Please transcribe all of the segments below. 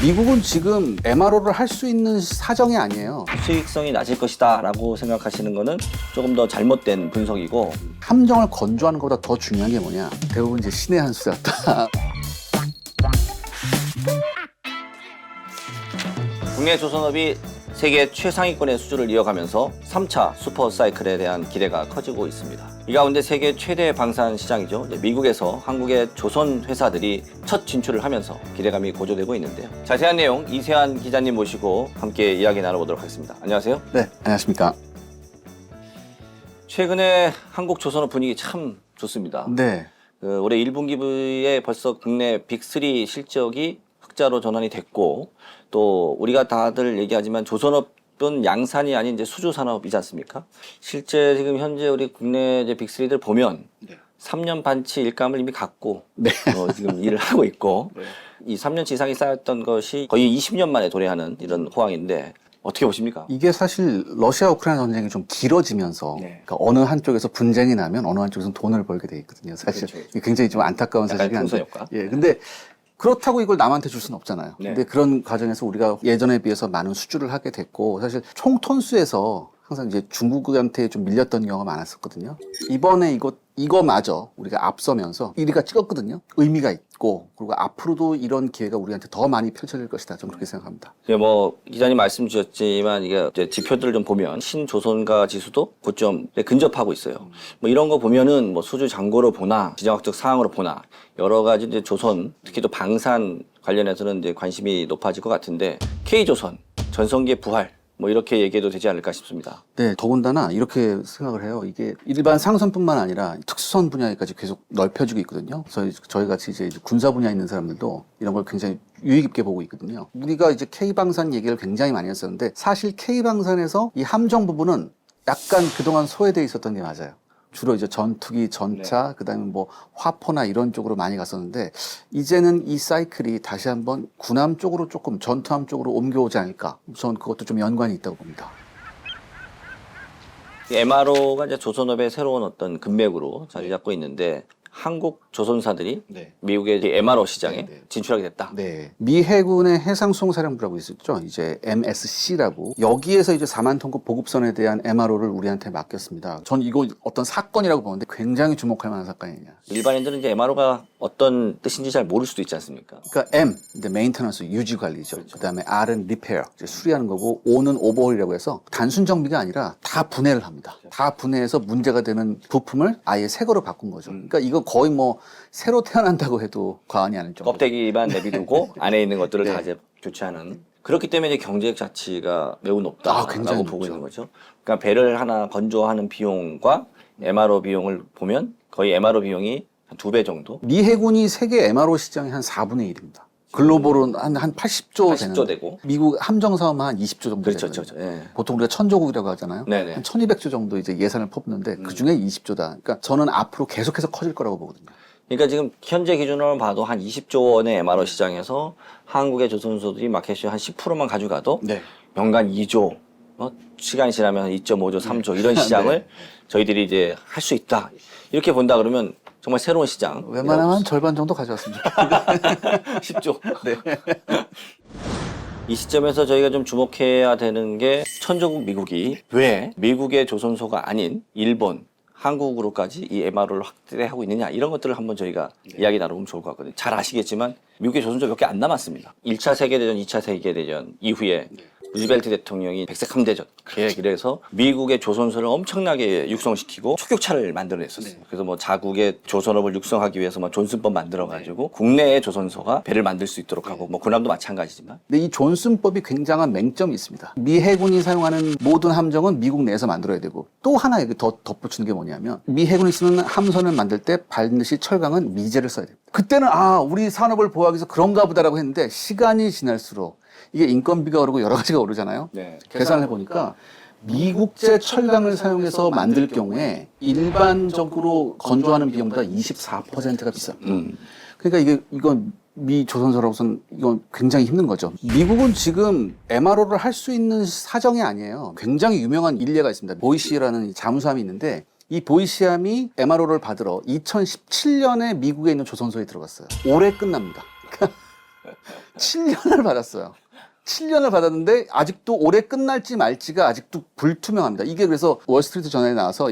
미국은 지금 MRO를 할 수 있는 사정이 아니에요. 수익성이 낮을 것이다 라고 생각하시는 거는 조금 더 잘못된 분석이고, 함정을 건조하는 것보다 더 중요한 게 뭐냐, 대부분 이제 신의 한 수였다. 국내 조선업이 세계 최상위권의 수주를 이어가면서 3차 슈퍼사이클에 대한 기대가 커지고 있습니다. 이 가운데 세계 최대 방산 시장이죠. 미국에서 한국의 조선 회사들이 첫 진출을 하면서 기대감이 고조되고 있는데요. 자세한 내용 이세환 기자님 모시고 함께 이야기 나눠보도록 하겠습니다. 안녕하세요. 네, 안녕하십니까. 최근에 한국 조선업 분위기 참 좋습니다. 네. 올해 1분기에 벌써 국내 빅3 실적이 흑자로 전환이 됐고, 또 우리가 다들 얘기하지만 조선업은 양산이 아닌 이제 수주 산업이지 않습니까? 실제 지금 현재 우리 국내 이제 빅3들 보면 3년 반치 일감을 이미 갖고 지금 일을 하고 있고, 이 3년치 이상이 쌓였던 것이 거의 20년 만에 도래하는 이런 호황인데 어떻게 보십니까? 이게 사실 러시아 우크라이나 전쟁이 좀 길어지면서 그러니까 어느 한쪽에서 분쟁이 나면 어느 한쪽에서는 돈을 벌게 돼 있거든요. 사실 그렇죠. 이게 굉장히 좀 안타까운 사실이 풍선 한데. 효과. 예, 근데 그렇다고 이걸 남한테 줄 수는 없잖아요. 네. 근데 그런 과정에서 우리가 예전에 비해서 많은 수주를 하게 됐고, 사실 총톤수에서 항상 이제 중국한테 좀 밀렸던 경우가 많았었거든요. 이번에 이거마저 우리가 앞서면서 1위가 찍었거든요. 의미가 있고, 그리고 앞으로도 이런 기회가 우리한테 더 많이 펼쳐질 것이다. 저는 그렇게 생각합니다. 뭐 기자님 말씀 주셨지만 이게 이제 지표들을 좀 보면 신조선가 지수도 고점 근접하고 있어요. 뭐 이런 거 보면은 뭐 수주 잔고로 보나 지정학적 사항으로 보나 여러 가지 이제 조선, 특히 또 방산 관련해서는 이제 관심이 높아질 것 같은데, K조선 전성기의 부활 뭐 이렇게 얘기해도 되지 않을까 싶습니다. 네, 더군다나 이렇게 생각을 해요. 이게 일반 상선뿐만 아니라 특수선 분야까지 계속 넓혀지고 있거든요. 저희 같이 이제 군사 분야에 있는 사람들도 이런 걸 굉장히 유의 깊게 보고 있거든요. 우리가 이제 K방산 얘기를 굉장히 많이 했었는데, 사실 K방산에서 이 함정 부분은 약간 그동안 소외돼 있었던 게 맞아요. 주로 이제 전투기, 전차, 그다음에 뭐 화포나 이런 쪽으로 많이 갔었는데, 이제는 이 사이클이 다시 한번 군함 쪽으로 조금 전투함 쪽으로 옮겨오지 않을까. 전 그것도 좀 연관이 있다고 봅니다. MRO가 이제 조선업의 새로운 어떤 금맥으로 자리 잡고 있는데, 한국 조선사들이 미국의 MRO 시장에 진출하게 됐다. 네. 미 해군의 해상수송사령부라고 있었죠. 이제 MSC라고. 여기에서 이제 4만 톤급 보급선에 대한 MRO를 우리한테 맡겼습니다. 전 이거 어떤 사건이라고 보는데 굉장히 주목할 만한 사건이냐. 일반인들은 이제 MRO가 어떤 뜻인지 잘 모를 수도 있지 않습니까? 그러니까 M, 이제 메인테넌스, 유지 관리죠. 그다음에 R은 리페어, 이제 수리하는 거고, O는 오버홀이라고 해서 단순 정비가 아니라 다 분해를 합니다. 다 분해해서 문제가 되는 부품을 아예 새 거로 바꾼 거죠. 그러니까 이거 거의 뭐 새로 태어난다고 해도 과언이 아닐 정도. 껍데기만 내비두고 안에 있는 것들을 다 이제 교체하는. 그렇기 때문에 이제 경제적 가치가 매우 높다라고 굉장히 보고 높죠. 있는 거죠. 그러니까 배를 하나 건조하는 비용과 MRO 비용을 보면 거의 MRO 비용이 한 2배 정도. 미 해군이 세계 MRO 시장의 한 4분의 1입니다. 글로벌은 한 80조 80조 되고. 미국 함정 사업만 한 20조 정도 그렇죠, 되거든요. 그렇죠. 예. 보통 우리가 천조국이라고 하잖아요. 네네. 한 1200조 정도 이제 예산을 퍼붓는데 그 중에 20조다. 그러니까 저는 앞으로 계속해서 커질 거라고 보거든요. 그러니까 지금 현재 기준으로 봐도 한 20조 원의 MRO 시장에서 한국의 조선소들이 마켓이 한 10%만 가져가도 연간 2조, 시간이 지나면 2.5조, 3조 이런 시장을 저희들이 이제 할 수 있다. 이렇게 본다 그러면 정말 새로운 시장. 웬만하면 절반 정도 가져왔으면 좋겠습니다. 10조. 네. 이 시점에서 저희가 좀 주목해야 되는 게, 천조국 미국이 왜 미국의 조선소가 아닌 일본, 한국으로까지 이 MRO를 확대하고 있느냐, 이런 것들을 한번 저희가 이야기 나눠보면 좋을 것 같거든요. 잘 아시겠지만 미국의 조선소 몇 개 안 남았습니다. 1차 세계대전, 2차 세계대전 이후에 루즈벨트 대통령이 백색 함대전 그래서 미국의 조선소를 엄청나게 육성시키고 척격차를 만들어냈었어요. 그래서 뭐 자국의 조선업을 육성하기 위해서 뭐 존슨법 만들어가지고 국내의 조선소가 배를 만들 수 있도록 하고, 뭐 군함도 마찬가지지만. 근데 이 존슨법이 굉장한 맹점이 있습니다. 미 해군이 사용하는 모든 함정은 미국 내에서 만들어야 되고, 또 하나 여기 더 덧붙이는 게 뭐냐면, 미 해군이 쓰는 함선을 만들 때 반드시 철강은 미제를 써야 됩니다. 그때는 우리 산업을 보호하기 위해서 그런가 보다라고 했는데, 시간이 지날수록 이게 인건비가 오르고 여러 가지가 오르잖아요. 계산을 해보니까 미국제 철강을 사용해서 만들 경우에 일반적으로 건조하는 비용보다 24%가 비쌉니다. 그러니까 이건 미 조선소로서는 이건 굉장히 힘든 거죠. 미국은 지금 MRO를 할 수 있는 사정이 아니에요. 굉장히 유명한 일례가 있습니다. 보이시라는 잠수함이 있는데, 이 보이시함이 MRO를 받으러 2017년에 미국에 있는 조선소에 들어갔어요. 올해 끝납니다. 7년을 받았어요. 7년을 받았는데 아직도 올해 끝날지 말지가 아직도 불투명합니다. 이게 그래서 월스트리트 저널에 나와서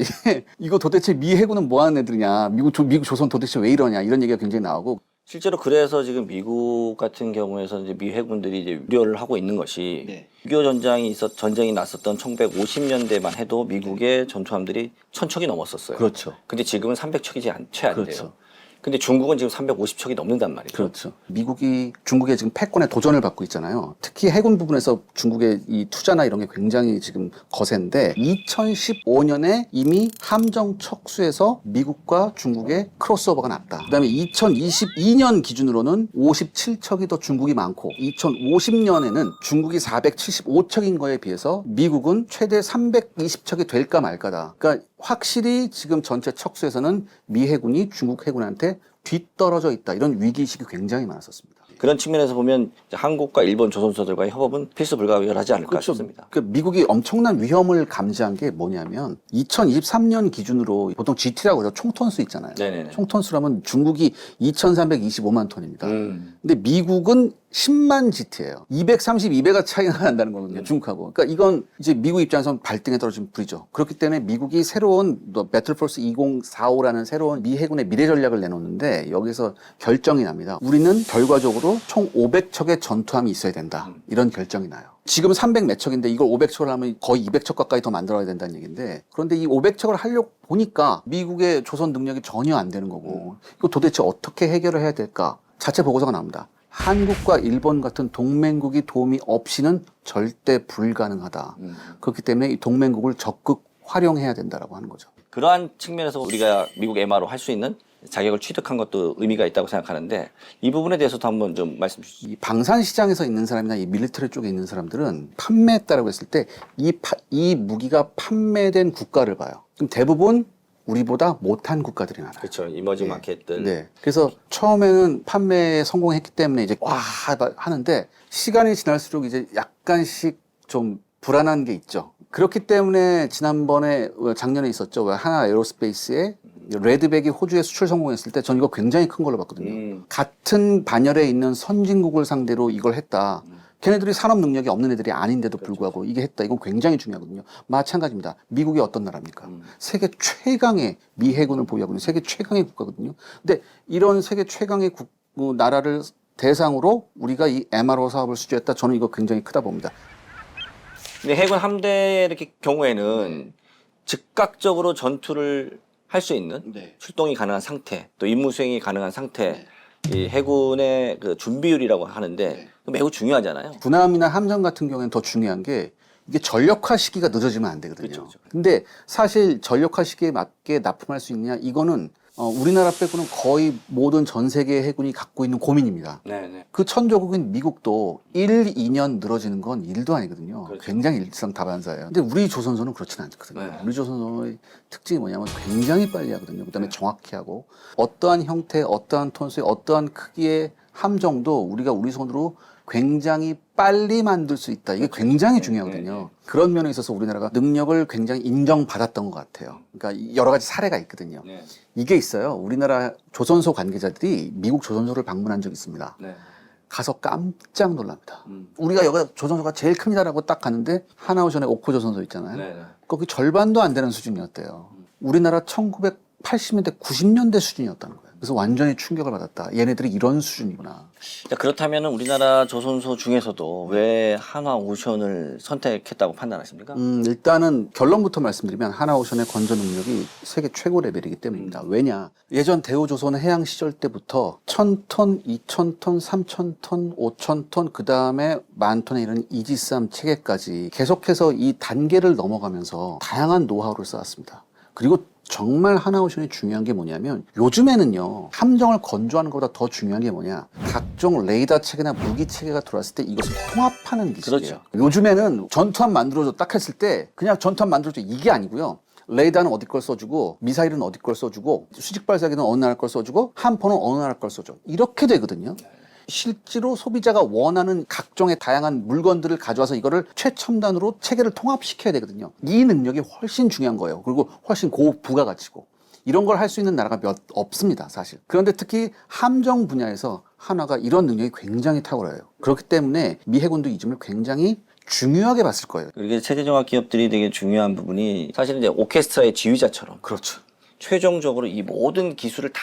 이거 도대체 미 해군은 뭐 하는 애들이냐, 미국 조선 도대체 왜 이러냐 이런 얘기가 굉장히 나오고. 실제로 그래서 지금 미국 같은 경우에서 이제 미 해군들이 이제 우려를 하고 있는 것이 6.25 전쟁이 났었던 1950년대만 해도 미국의 전투함들이 1000척이 넘었었어요. 그렇죠. 근데 지금은 300척이지 채 안 돼요. 그렇죠. 근데 중국은 지금 350척이 넘는단 말이죠. 그렇죠. 미국이 중국의 지금 패권에 도전을 받고 있잖아요. 특히 해군 부분에서 중국의 이 투자나 이런 게 굉장히 지금 거센데 2015년에 이미 함정 척수에서 미국과 중국의 크로스오버가 났다. 그다음에 2022년 기준으로는 57척이 더 중국이 많고 2050년에는 중국이 475척인 거에 비해서 미국은 최대 320척이 될까 말까다. 그러니까 확실히 지금 전체 척수에서는 미 해군이 중국 해군한테 뒤떨어져 있다. 이런 위기의식이 굉장히 많았었습니다. 그런 측면에서 보면 이제 한국과 일본 조선소들과의 협업은 필수 불가결하지 않을까 그렇죠. 싶습니다. 미국이 엄청난 위험을 감지한 게 뭐냐면 2023년 기준으로 보통 GT라고 해서 총톤수 있잖아요. 네네네. 총톤수라면 중국이 2,325만 톤입니다. 근데 미국은 10만 GT예요. 232배가 차이가 난다는 거거든요. 중국하고. 그러니까 이건 이제 미국 입장에서는 발등에 떨어진 불이죠. 그렇기 때문에 미국이 새로운 배틀포스 2045라는 새로운 미 해군의 미래 전략을 내놓는데 여기서 결정이 납니다. 우리는 결과적으로 총 500척의 전투함이 있어야 된다. 이런 결정이 나요. 지금 300 몇 척인데 이걸 500척을 하면 거의 200척 가까이 더 만들어야 된다는 얘기인데 그런데 이 500척을 하려고 보니까 미국의 조선 능력이 전혀 안 되는 거고 이거 도대체 어떻게 해결을 해야 될까? 자체 보고서가 나옵니다. 한국과 일본 같은 동맹국이 도움이 없이는 절대 불가능하다. 그렇기 때문에 이 동맹국을 적극 활용해야 된다라고 하는 거죠. 그러한 측면에서 우리가 미국 MR로 할 수 있는 자격을 취득한 것도 의미가 있다고 생각하는데 이 부분에 대해서도 한번 좀 말씀 주시죠. 이 방산 시장에서 있는 사람이나 이 밀리터리 쪽에 있는 사람들은 판매했다라고 했을 때 이 무기가 판매된 국가를 봐요. 그럼 대부분 우리보다 못한 국가들이 많아요. 그렇죠. 이머징 마켓들. 네. 그래서 처음에는 판매에 성공했기 때문에 이제 와 하는데 시간이 지날수록 이제 약간씩 좀 불안한 게 있죠. 그렇기 때문에 지난번에 작년에 있었죠. 하나 에어로스페이스에 레드백이 호주에 수출 성공했을 때 전 이거 굉장히 큰 걸로 봤거든요. 같은 반열에 있는 선진국을 상대로 이걸 했다. 걔네들이 산업 능력이 없는 애들이 아닌데도 불구하고 이게 했다. 이건 굉장히 중요하거든요. 마찬가지입니다. 미국이 어떤 나라입니까? 세계 최강의 미 해군을 보유하고 있는 세계 최강의 국가거든요. 근데 이런 세계 최강의 나라를 대상으로 우리가 이 MRO 사업을 수주했다. 저는 이거 굉장히 크다 봅니다. 근데 해군 함대 이렇게 경우에는 즉각적으로 전투를 할 수 있는 출동이 가능한 상태, 또 임무 수행이 가능한 상태, 이 해군의 그 준비율이라고 하는데 매우 중요하잖아요. 군함이나 함정 같은 경우에는 더 중요한 게 이게 전력화 시기가 늦어지면 안 되거든요. 그렇죠. 근데 사실 전력화 시기에 맞게 납품할 수 있느냐 이거는 우리나라 빼고는 거의 모든 전 세계 해군이 갖고 있는 고민입니다. 네네. 그 천조국인 미국도 1, 2년 늘어지는 건 일도 아니거든요. 그렇죠. 굉장히 일상다반사예요. 근데 우리 조선소는 그렇지는 않거든요. 네. 우리 조선소의 특징이 뭐냐면 굉장히 빨리 하거든요. 그다음에 정확히 하고 어떠한 형태, 어떠한 톤수의 어떠한 크기의 함정도 우리가 우리 손으로 굉장히 빨리 만들 수 있다. 이게 굉장히 중요하거든요. 그런 면에 있어서 우리나라가 능력을 굉장히 인정받았던 것 같아요. 그러니까 여러 가지 사례가 있거든요. 네. 이게 있어요. 우리나라 조선소 관계자들이 미국 조선소를 방문한 적이 있습니다. 네. 가서 깜짝 놀랍니다. 우리가 여기가 조선소가 제일 큽니다라고 딱 갔는데 하나오션의 오코 조선소 있잖아요. 네. 거기 절반도 안 되는 수준이었대요. 우리나라 1980년대, 90년대 수준이었다는 거예요. 그래서 완전히 충격을 받았다. 얘네들이 이런 수준이구나. 자, 그렇다면 우리나라 조선소 중에서도 왜 한화오션을 선택했다고 판단하십니까? 일단은 결론부터 말씀드리면 하나오션의 건조 능력이 세계 최고 레벨이기 때문입니다. 왜냐? 예전 대우조선 해양 시절 때부터 1000톤, 2000톤, 3000톤, 5000톤, 그 다음에 10,000톤에 이르는 이지스함 체계까지 계속해서 이 단계를 넘어가면서 다양한 노하우를 쌓았습니다. 그리고 정말 하나오션이 중요한 게 뭐냐면 요즘에는요 함정을 건조하는 것보다 더 중요한 게 뭐냐 각종 레이더 체계나 무기 체계가 들어왔을 때 이것을 통합하는 기술이에요. 그렇죠. 요즘에는 전투함 만들어줘 딱 했을 때 그냥 전투함 만들어줘 이게 아니고요. 레이더는 어디 걸 써주고 미사일은 어디 걸 써주고 수직 발사기는 어느 나라 걸 써주고 함포는 어느 나라 걸 써줘 이렇게 되거든요. 실제로 소비자가 원하는 각종의 다양한 물건들을 가져와서 이거를 최첨단으로 체계를 통합시켜야 되거든요. 이 능력이 훨씬 중요한 거예요. 그리고 훨씬 고부가가치고 이런 걸 할 수 있는 나라가 몇 없습니다, 사실. 그런데 특히 함정 분야에서 하나가 이런 능력이 굉장히 탁월해요. 그렇기 때문에 미 해군도 이 점을 굉장히 중요하게 봤을 거예요. 이게 체제정학 기업들이 되게 중요한 부분이 사실은 이제 오케스트라의 지휘자처럼 그렇죠. 최종적으로 이 모든 기술을 다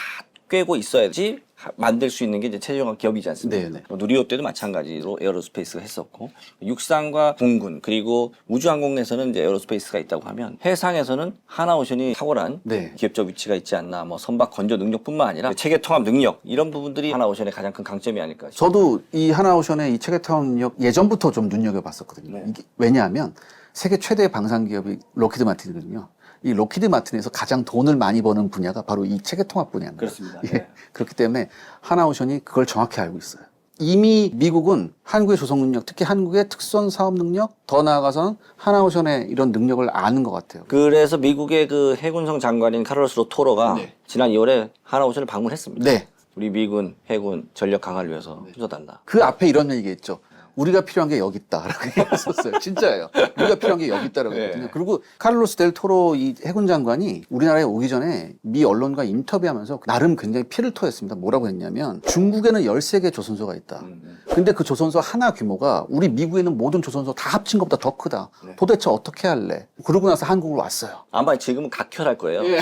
꿰고 있어야지 만들 수 있는 게 이제 체제정학 기업이지 않습니까? 네네. 누리호 때도 마찬가지로 에어로스페이스가 했었고, 육상과 공군 그리고 우주항공에서는 이제 에어로스페이스가 있다고 하면 해상에서는 하나오션이 탁월한 네. 기업적 위치가 있지 않나. 뭐 선박 건조 능력뿐만 아니라 체계 통합 능력 이런 부분들이 하나오션의 가장 큰 강점이 아닐까 싶어요. 저도 이 하나오션의 이 체계타운 능력 예전부터 좀 눈여겨봤었거든요. 네. 이게 왜냐하면 세계 최대 방산 기업이 록히드 마틴이거든요. 이 록히드 마틴에서 가장 돈을 많이 버는 분야가 바로 이 체계 통합 분야입니다. 그렇습니다. 예. 네. 그렇기 때문에 하나오션이 그걸 정확히 알고 있어요. 이미 미국은 한국의 조성 능력, 특히 한국의 특수한 사업 능력, 더 나아가서는 하나오션의 이런 능력을 아는 것 같아요. 그래서 미국의 그 해군성 장관인 카를로스 로토로가 네. 지난 2월에 하나오션을 방문했습니다. 네. 우리 미군 해군 전력 강화를 위해서 힘써달라. 그 앞에 이런 얘기했죠. 우리가 필요한 게 여기 있다라고 얘기했었어요. 진짜예요. 우리가 필요한 게 여기 있다라고 네. 했거든요. 그리고 카를로스 델 토로 이 해군 장관이 우리나라에 오기 전에 미 언론과 인터뷰하면서 나름 굉장히 피를 토했습니다. 뭐라고 했냐면 중국에는 13개 조선소가 있다. 근데 그 조선소 하나 규모가 우리 미국에 있는 모든 조선소 다 합친 것보다 더 크다. 네. 도대체 어떻게 할래? 그러고 나서 한국으로 왔어요. 아마 지금은 각혈할 거예요. 예.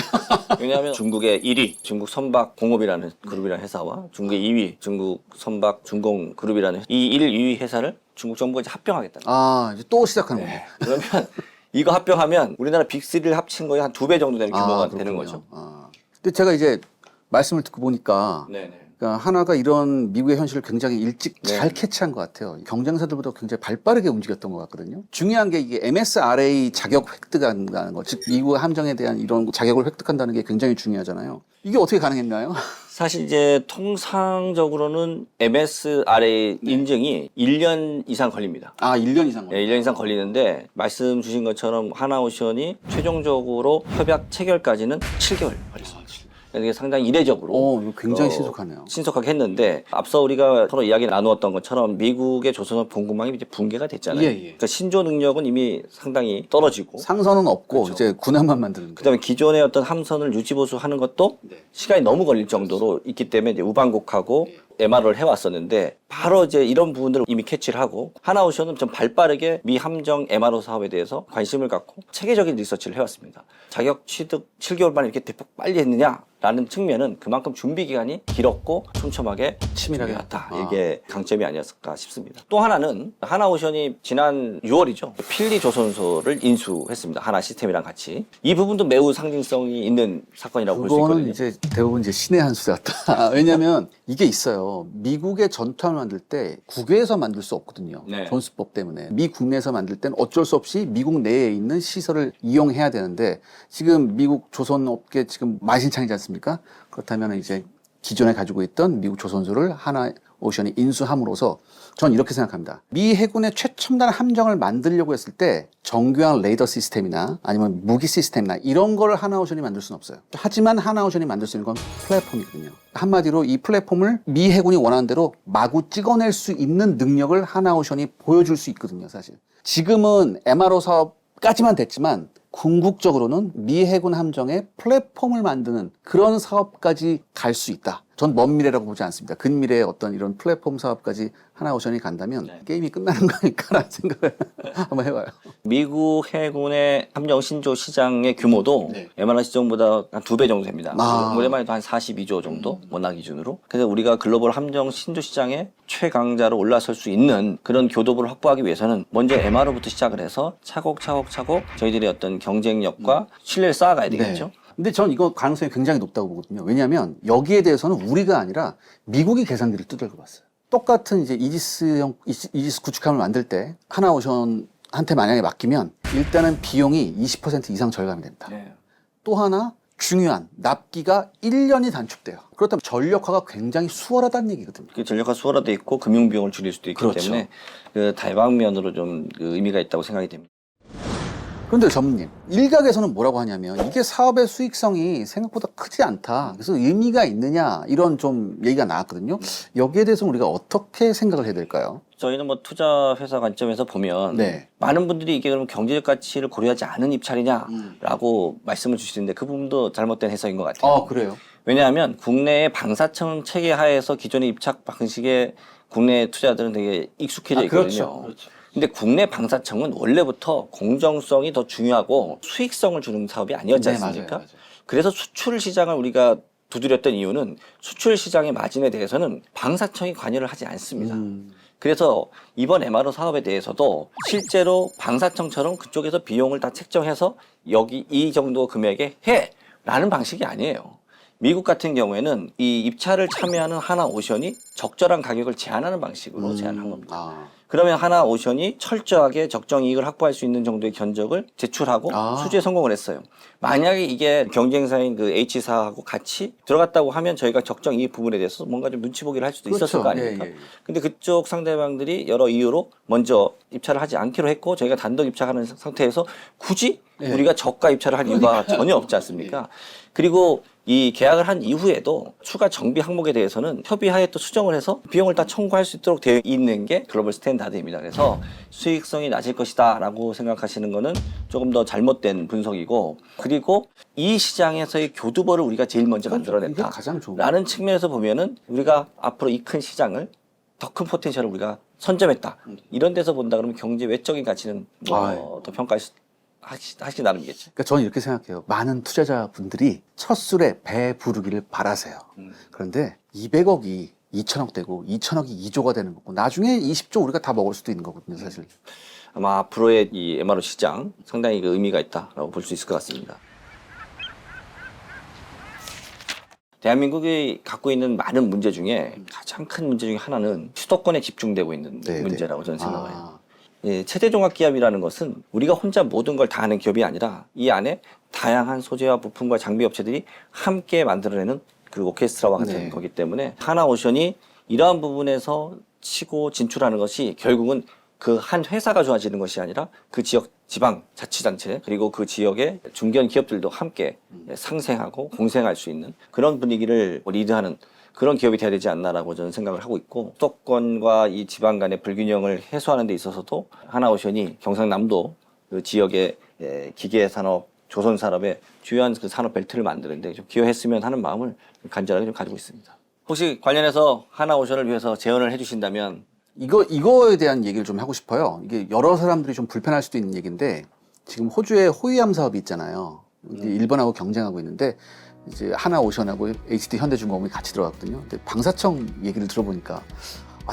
왜냐하면 중국의 1위 중국 선박 공업이라는 그룹이라는 회사와 중국의 2위 중국 선박 중공 그룹이라는 이 1, 2위 회사를 중국 정부가 이제 합병하겠다. 아, 이제 또 시작하는 거예요. 그러면 이거 합병하면 우리나라 빅3를 합친 거에 한 2배 정도 되는 규모가 되는 그렇군요. 거죠. 아. 근데 제가 이제 말씀을 듣고 보니까 네네. 그러니까 하나가 이런 미국의 현실을 굉장히 일찍 네. 잘 캐치한 것 같아요. 경쟁사들보다 굉장히 발빠르게 움직였던 것 같거든요. 중요한 게 이게 MSRA 자격 획득한다는 거, 즉 미국 함정에 대한 이런 자격을 획득한다는 게 굉장히 중요하잖아요. 이게 어떻게 가능했나요? 사실 이제 통상적으로는 MSRA 인증이 1년 이상 걸립니다. 아, 1년 이상. 네, 1년 이상 걸리는데 말씀 주신 것처럼 하나오션이 최종적으로 협약 체결까지는 7개월 걸렸습니다. 이게 상당히 이례적으로 이거 굉장히 신속하네요. 신속하게 했는데 앞서 우리가 서로 이야기 나누었던 것처럼 미국의 조선업 공급망이 이제 붕괴가 됐잖아요. 예, 예. 그러니까 신조 능력은 이미 상당히 떨어지고 상선은 없고 그렇죠. 이제 군함만 만드는 거예요. 그다음에 기존의 어떤 함선을 유지보수하는 것도 시간이 너무 걸릴 정도로 있기 때문에 이제 우방국하고 MR을 해왔었는데 바로 이제 이런 부분들을 이미 캐치를 하고 하나오션은 좀 발빠르게 미 함정 MRO 사업에 대해서 관심을 갖고 체계적인 리서치를 해왔습니다. 자격 취득 7개월 만에 이렇게 대폭 빨리 했느냐라는 측면은 그만큼 준비 기간이 길었고 촘촘하게 치밀하게 했다. 했다. 이게 강점이 아니었을까 싶습니다. 또 하나는 하나오션이 지난 6월이죠. 필리 조선소를 인수했습니다. 하나 시스템이랑 같이. 이 부분도 매우 상징성이 있는 사건이라고 볼 수 그거는 있거든요. 이제 대부분 이제 신의 한 수 같다. 왜냐하면 이게 있어요. 미국의 전투함을 만들 때 국외에서 만들 수 없거든요. 네. 존스법 때문에. 미 국내에서 만들 때는 어쩔 수 없이 미국 내에 있는 시설을 이용해야 되는데 지금 미국 조선업계 지금 만신창이지 않습니까? 그렇다면 이제 기존에 가지고 있던 미국 조선소를 하나 오션이 인수함으로써 전 이렇게 생각합니다. 미 해군의 최첨단 함정을 만들려고 했을 때 정교한 레이더 시스템이나 아니면 무기 시스템이나 이런 걸 하나오션이 만들 수는 없어요. 하지만 하나오션이 만들 수 있는 건 플랫폼이거든요. 한마디로 이 플랫폼을 미 해군이 원하는 대로 마구 찍어낼 수 있는 능력을 하나오션이 보여줄 수 있거든요, 사실. 지금은 MRO 사업까지만 됐지만 궁극적으로는 미 해군 함정의 플랫폼을 만드는 그런 사업까지 갈 수 있다. 전 먼 미래라고 보지 않습니다. 근미래의 어떤 이런 플랫폼 사업까지 하나오션이 간다면 게임이 끝나는 거니까라는 생각을 한번 해봐요. 미국 해군의 함정 신조 시장의 규모도 MR 시장보다 한 2배 정도 됩니다. 올해만 해도 한 42조 정도 원화 기준으로. 그래서 우리가 글로벌 함정 신조 시장의 최강자로 올라설 수 있는 그런 교도부를 확보하기 위해서는 먼저 MR로부터 시작을 해서 차곡차곡 저희들의 어떤 경쟁력과 신뢰를 쌓아가야 되겠죠. 네. 근데 전 이거 가능성이 굉장히 높다고 보거든요. 왜냐하면 여기에 대해서는 우리가 아니라 미국이 계산기를 두들겨 봤어요. 똑같은 이제 이지스 구축함을 만들 때 하나오션한테 만약에 맡기면 일단은 비용이 20% 이상 절감이 됩니다. 또 하나 중요한 납기가 1년이 단축돼요. 그렇다면 전력화가 굉장히 수월하다는 얘기거든요. 그 전력화 수월화도 있고 금융 비용을 줄일 수도 있기 그렇죠. 때문에 그 다방면으로 좀 그 의미가 있다고 생각이 됩니다. 그런데 전무님, 일각에서는 뭐라고 하냐면 이게 사업의 수익성이 생각보다 크지 않다. 그래서 의미가 있느냐 이런 좀 얘기가 나왔거든요. 여기에 대해서 우리가 어떻게 생각을 해야 될까요? 저희는 뭐 투자 회사 관점에서 보면 네. 많은 분들이 이게 그럼 경제적 가치를 고려하지 않은 입찰이냐라고 말씀을 주시는데 그 부분도 잘못된 해석인 것 같아요. 그래요? 왜냐하면 국내의 방사청 체계 하에서 기존의 입착 방식의 국내 투자들은 되게 익숙해져 있거든요. 그렇죠. 근데 국내 방사청은 원래부터 공정성이 더 중요하고 수익성을 주는 사업이 아니었지 네, 않습니까? 맞아요. 그래서 수출 시장을 우리가 두드렸던 이유는 수출 시장의 마진에 대해서는 방사청이 관여를 하지 않습니다. 그래서 이번 MRO 사업에 대해서도 실제로 방사청처럼 그쪽에서 비용을 다 책정해서 여기 이 정도 금액에 해! 라는 방식이 아니에요. 미국 같은 경우에는 이 입찰을 참여하는 하나오션이 적절한 가격을 제한하는 방식으로 제안을 한 겁니다. 아. 그러면 하나오션이 철저하게 적정 이익을 확보할 수 있는 정도의 견적을 제출하고 수주에 성공을 했어요. 만약에 이게 경쟁사인 그 H사하고 같이 들어갔다고 하면 저희가 적정 이익 부분에 대해서 뭔가 좀 눈치 보기를 할 수도 있었을 거 아닙니까? 예. 근데 그쪽 상대방들이 여러 이유로 먼저 입찰을 하지 않기로 했고 저희가 단독 입찰하는 상태에서 굳이 예. 우리가 저가 입찰을 할 이유가 전혀 없지 않습니까? 그리고 이 계약을 한 이후에도 추가 정비 항목에 대해서는 협의하에 또 수정을 해서 비용을 다 청구할 수 있도록 되어 있는 게 글로벌 스탠다드입니다. 그래서 수익성이 낮을 것이다 라고 생각하시는 거는 조금 더 잘못된 분석이고, 그리고 이 시장에서의 교두보를 우리가 제일 먼저 이게 만들어냈다 가장 좋은 라는 측면에서 보면은 우리가 앞으로 이 큰 시장을 더 큰 포텐셜을 우리가 선점했다 이런 데서 본다 그러면 경제 외적인 가치는 더 평가하시 나름이겠죠. 그러니까 저는 이렇게 생각해요. 많은 투자자분들이 첫 술에 배 부르기를 바라세요. 그런데 200억이 2천억 되고 2천억이 2조가 되는 거고 나중에 20조 우리가 다 먹을 수도 있는 거거든요, 사실. 아마 앞으로의 이 MRO 시장 상당히 그 의미가 있다라고 볼 수 있을 것 같습니다. 대한민국이 갖고 있는 많은 문제 중에 가장 큰 문제 중에 하나는 수도권에 집중되고 있는 문제라고 저는 생각해요. 예, 체제종합기업이라는 것은 우리가 혼자 모든 걸 다 하는 기업이 아니라 이 안에 다양한 소재와 부품과 장비 업체들이 함께 만들어내는 그 오케스트라와 같은 거기 때문에 하나오션이 이러한 부분에서 치고 진출하는 것이 결국은 그 한 회사가 좋아지는 것이 아니라 그 지역 지방 자치단체 그리고 그 지역의 중견 기업들도 함께 상생하고 공생할 수 있는 그런 분위기를 리드하는 그런 기업이 돼야 되지 않나라고 저는 생각을 하고 있고, 수도권과 이 지방 간의 불균형을 해소하는 데 있어서도 하나오션이 경상남도 그 지역의 기계산업, 조선산업의 주요한 그 산업 벨트를 만드는데 좀 기여했으면 하는 마음을 간절하게 좀 가지고 있습니다. 혹시 관련해서 하나오션을 위해서 제언을 해주신다면? 이거에 대한 얘기를 좀 하고 싶어요. 이게 여러 사람들이 좀 불편할 수도 있는 얘기인데 지금 호주에 호위함 사업이 있잖아요. 이제 일본하고 경쟁하고 있는데 이제 하나오션하고 HD 현대중공업이 같이 들어갔거든요. 근데 방사청 얘기를 들어보니까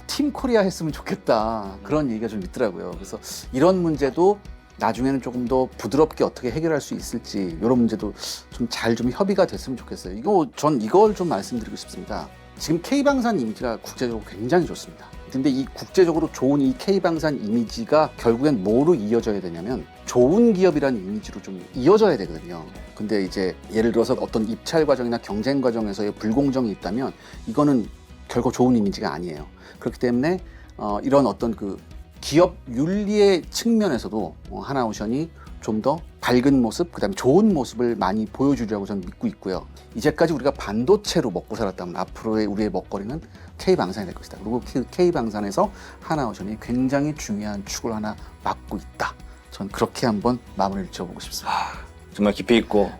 팀 코리아 했으면 좋겠다 그런 얘기가 좀 있더라고요. 그래서 이런 문제도 나중에는 조금 더 부드럽게 어떻게 해결할 수 있을지 이런 문제도 좀 잘 좀 협의가 됐으면 좋겠어요. 전 이걸 좀 말씀드리고 싶습니다. 지금 K방산 이미지가 국제적으로 굉장히 좋습니다. 근데 이 국제적으로 좋은 이 K방산 이미지가 결국엔 뭐로 이어져야 되냐면 좋은 기업이라는 이미지로 좀 이어져야 되거든요. 근데 이제 예를 들어서 어떤 입찰 과정이나 경쟁 과정에서의 불공정이 있다면 이거는 결코 좋은 이미지가 아니에요. 그렇기 때문에 이런 어떤 그 기업 윤리의 측면에서도 하나오션이 좀 더 밝은 모습, 그다음에 좋은 모습을 많이 보여주리라고 저는 믿고 있고요. 이제까지 우리가 반도체로 먹고 살았다면 앞으로의 우리의 먹거리는 K방산이 될 것이다. 그리고 그 K방산에서 하나오션이 굉장히 중요한 축을 하나 맡고 있다. 전 그렇게 한번 마무리를 지어보고 싶습니다. 정말 깊이 있고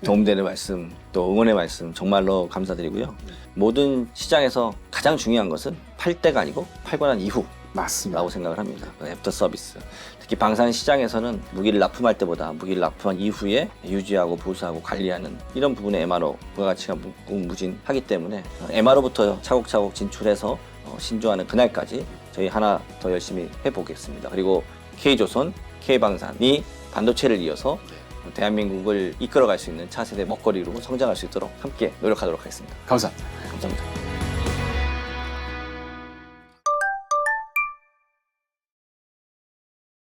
도움되는 말씀, 또 응원의 말씀 정말로 감사드리고요. 모든 시장에서 가장 중요한 것은 팔 때가 아니고 팔고 난 이후 맞습니다. 라고 생각을 합니다. 애프터 서비스. 특히 방산 시장에서는 무기를 납품할 때보다 무기를 납품한 이후에 유지하고 보수하고 관리하는 이런 부분에 MRO 부가가치가 무궁무진하기 때문에 MRO부터 차곡차곡 진출해서 신조하는 그날까지 저희 하나 더 열심히 해보겠습니다. 그리고 K조선, K방산이 반도체를 이어서 대한민국을 이끌어갈 수 있는 차세대 먹거리로 성장할 수 있도록 함께 노력하도록 하겠습니다. 감사합니다. 감사합니다.